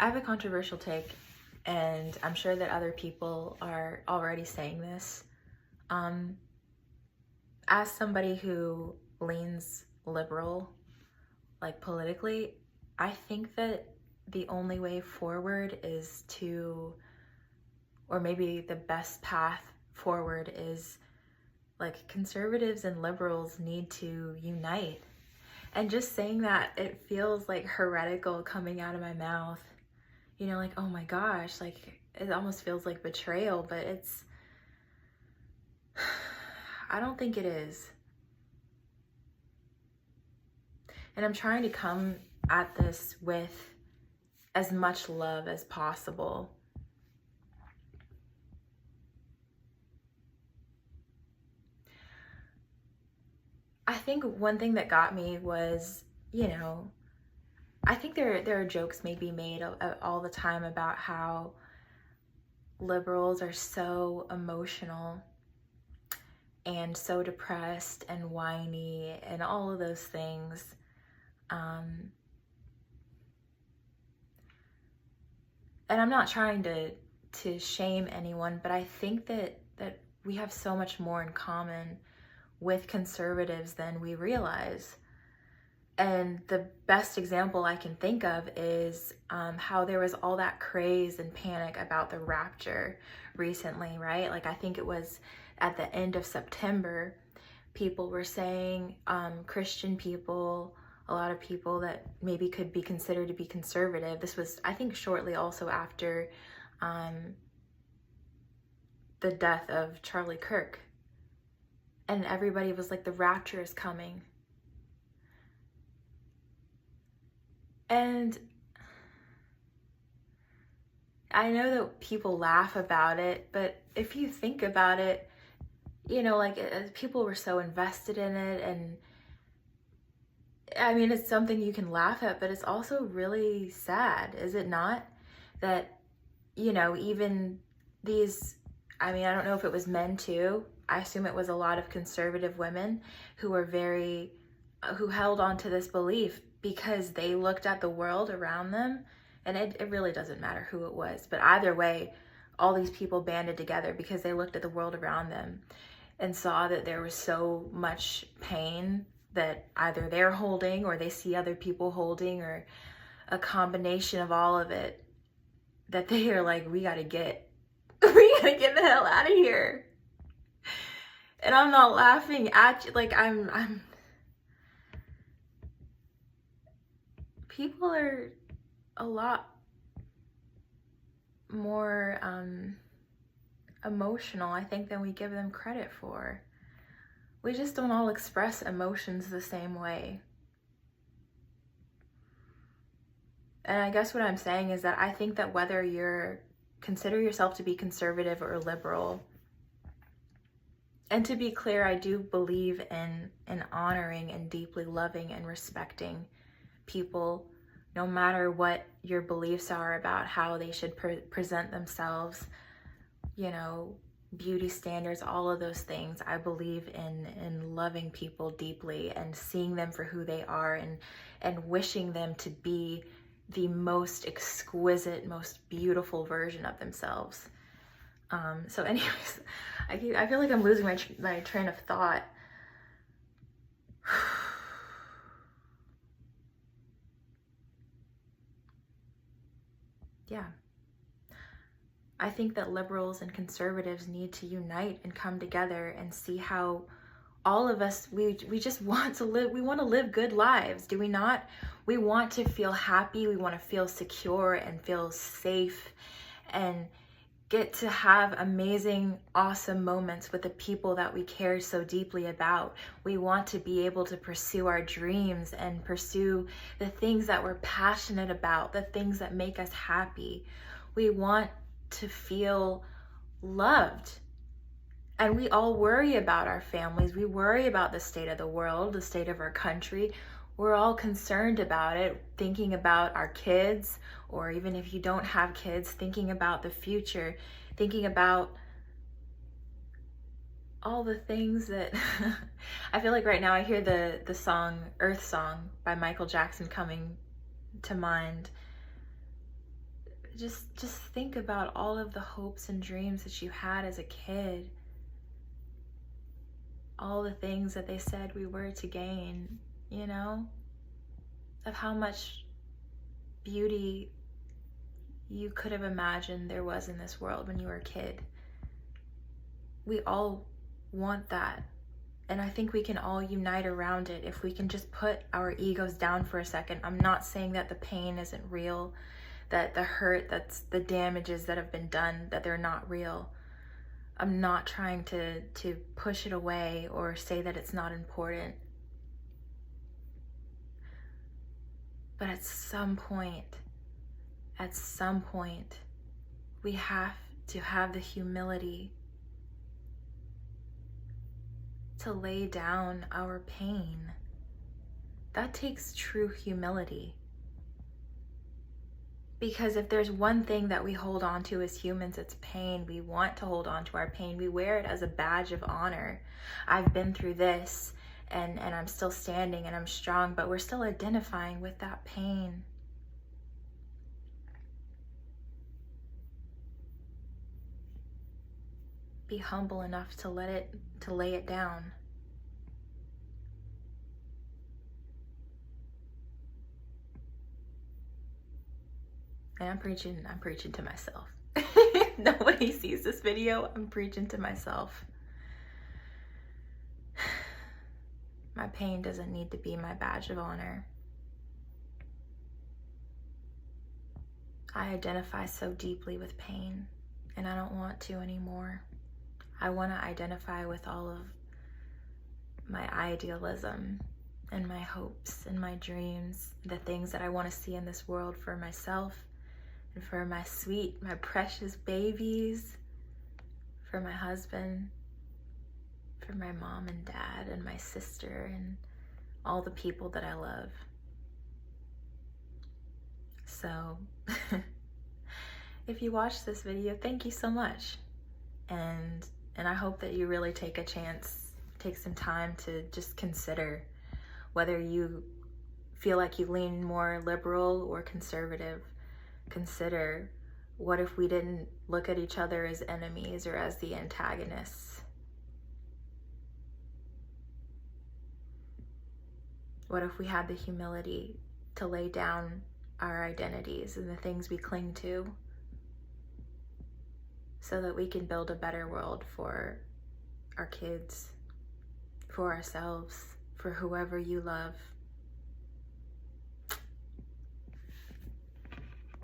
I have a controversial take, and I'm sure that other people are already saying this. Um, as somebody who leans liberal, like politically, I think that the only way forward is to, or maybe the best path forward is, like, conservatives and liberals need to unite. And just saying that, it feels like heretical coming out of my mouth. You know, like, oh my gosh, like, it almost feels like betrayal, but it's, I don't think it is. And I'm trying to come at this with as much love as possible. I think one thing that got me was, you know, I think there are jokes maybe made all the time about how liberals are so emotional and so depressed and whiny and all of those things. And I'm not trying to shame anyone, but I think that we have so much more in common with conservatives than we realize. And the best example I can think of is how there was all that craze and panic about the rapture recently, right? Like, I think it was at the end of September, people were saying, Christian people, a lot of people that maybe could be considered to be conservative. This was, I think, shortly also after the death of Charlie Kirk. And everybody was like, the rapture is coming. And I know that people laugh about it, but if you think about it, you know, like, people were so invested in it, and I mean, it's something you can laugh at, but it's also really sad, is it not? That, you know, even these, I mean, I don't know if it was men too. I assume it was a lot of conservative women who were who held on to this belief because they looked at the world around them, and it really doesn't matter who it was, but either way, all these people banded together because they looked at the world around them and saw that there was so much pain that either they're holding or they see other people holding, or a combination of all of it, that they are like, we gotta get the hell out of here. And I'm not laughing at you, like, I'm people are a lot more emotional, I think, than we give them credit for. We just don't all express emotions the same way. And I guess what I'm saying is that I think that whether you consider yourself to be conservative or liberal, and to be clear, I do believe in honoring and deeply loving and respecting people, no matter what your beliefs are about how they should present themselves, you know, beauty standards, all of those things. I believe in loving people deeply and seeing them for who they are, and wishing them to be the most exquisite, most beautiful version of themselves. So anyways, I feel like I'm losing my train of thought. Yeah. I think that liberals and conservatives need to unite and come together and see how all of us, we just want to live good lives, do we not? We want to feel happy, we want to feel secure and feel safe, and get to have amazing, awesome moments with the people that we care so deeply about. We want to be able to pursue our dreams and pursue the things that we're passionate about, the things that make us happy. We want to feel loved. And we all worry about our families. We worry about the state of the world, the state of our country. We're all concerned about it, thinking about our kids, or even if you don't have kids, thinking about the future, thinking about all the things that I feel like right now I hear the song Earth Song by Michael Jackson coming to mind. just think about all of the hopes and dreams that you had as a kid. All the things that they said we were to gain, you know? Of how much beauty you could have imagined there was in this world when you were a kid. We all want that. And I think we can all unite around it if we can just put our egos down for a second. I'm not saying that the pain isn't real, that the hurt, that's the damages that have been done, that they're not real. I'm not trying to push it away or say that it's not important. But at some point, we have to have the humility to lay down our pain. That takes true humility. Because if there's one thing that we hold on to as humans, it's pain. We want to hold on to our pain. We wear it as a badge of honor. I've been through this and I'm still standing and I'm strong, but we're still identifying with that pain. Be humble enough to lay it down. And I'm preaching to myself. Nobody sees this video, I'm preaching to myself. My pain doesn't need to be my badge of honor. I identify so deeply with pain, and I don't want to anymore. I want to identify with all of my idealism and my hopes and my dreams, the things that I want to see in this world for myself and for my sweet, my precious babies, for my husband, for my mom and dad and my sister and all the people that I love. So if you watched this video, thank you so much. And I hope that you really take some time to just consider whether you feel like you lean more liberal or conservative. Consider, what if we didn't look at each other as enemies or as the antagonists? What if we had the humility to lay down our identities and the things we cling to so that we can build a better world for our kids, for ourselves, for whoever you love?